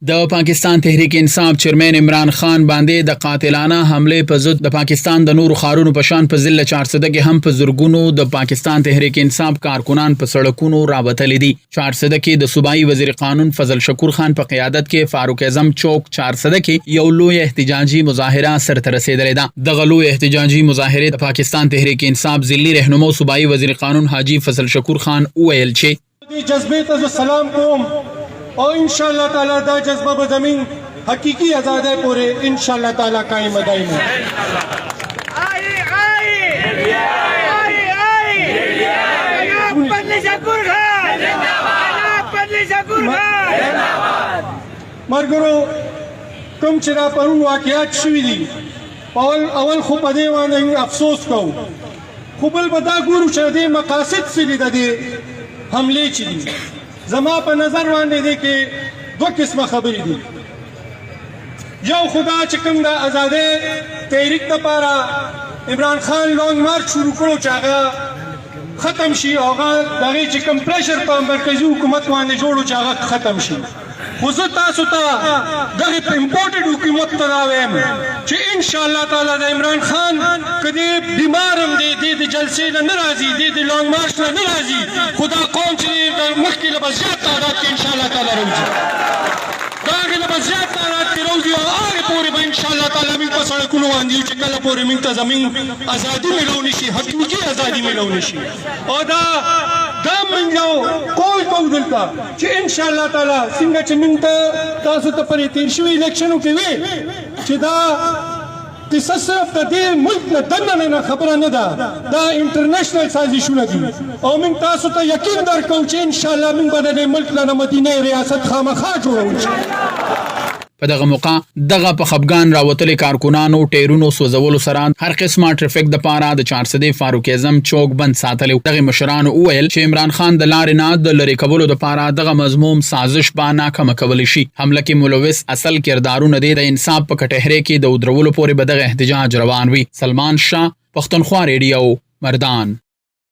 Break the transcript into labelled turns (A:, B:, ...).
A: د پاکستان تحریک انصاف چیرمن عمران خان باندې د قاتلانه حمله په ضد د پاکستان د نورو ښارونو په شان په ضلع 400 کې هم په زورګونو د پاکستان تحریک انصاف کارکنان په سړکونو راوتلي دي. 400 کې د صوبایي وزیر قانون فضل شکور خان په قیادت کې فاروق اعظم چوک 400 کې یو لوی احتجاجي مظاهره سرته رسیدلې ده. د غلو احتجاجي مظاهره د پاکستان تحریک انصاف ضلعي رهنما صوبایي وزیر قانون حاجی فضل شکور خان ویل چې
B: جذبه ته سلام کوم और इंशाअल्लाह ताला दा जज्बा ब ज़मीन हकीकी आज़ादी पूरे इंशाअल्लाह ताला कायम दायम मरगरो कम चरा परुन वाक़ियात शुवी दी अवल खो पदे वाने अफसोस को खुबल बदा गुरु चदे मकासद से दे हमले चली زما په نظر باندې دي کې دوه قسمه خبرې دي. یو خدا چې کوم د آزادۍ تحریک لپاره عمران خان لانګ مارچ شروع کړو چې هغه ختم شي او هغه دغه چې کوم پریشر په مرکزی حکومت باندې جوړو چې هغه ختم شي. خو زه تاسو ته دغه امپورټډ حکومت ته راویم چې ان شاء الله تعالی د عمران خان کدی بیمار هم دی د جلسې نه راځي د لانګ مارچ نه راځي خدا قوم چې مخکې له زیات تعداد کې ان شاء الله تعالی راځي داغه له زیات تعداد کې راځي او هغه پورې به ان شاء الله تعالی موږ په سړکونو باندې چې کله پورې موږ ته زمين ازادي ملونی شي حقیقي ازادي ملونی شي او دا موږ یو قول کوو دلته چې ان شاء الله تعالی څنګه چې موږ ته تاسو ته پرې تیر شوی الیکشنو کې وي چې دا قصه صرف د دې ملک نه دننه نه خبره نه ده دا انټرنیشنل سازشونه دي او موږ تاسو ته یقین درکوو چې ان شاء الله موږ به د ملک نه مدینه ریاست خامخا جوړوو.
A: په دغه موقع دغه په خفګان راوتلي کارکونانو ټیرونو سوځولو سره هر قسمه ټریفیک د پاره د 400 فاروق اعظم چوک بند ساتلی. دغه مشرانو وویل چې عمران خان د لارې نه د لری کولو د پاره دغه مضموم سازش به ناکامه کولی شي. حمله کې ملوث اصل کردارونه د انصاف په کټهره کې د ودرولو پورې به دغه احتجاج روان وي. سلمان شاه، پښتونخوا ریډیو، مردان.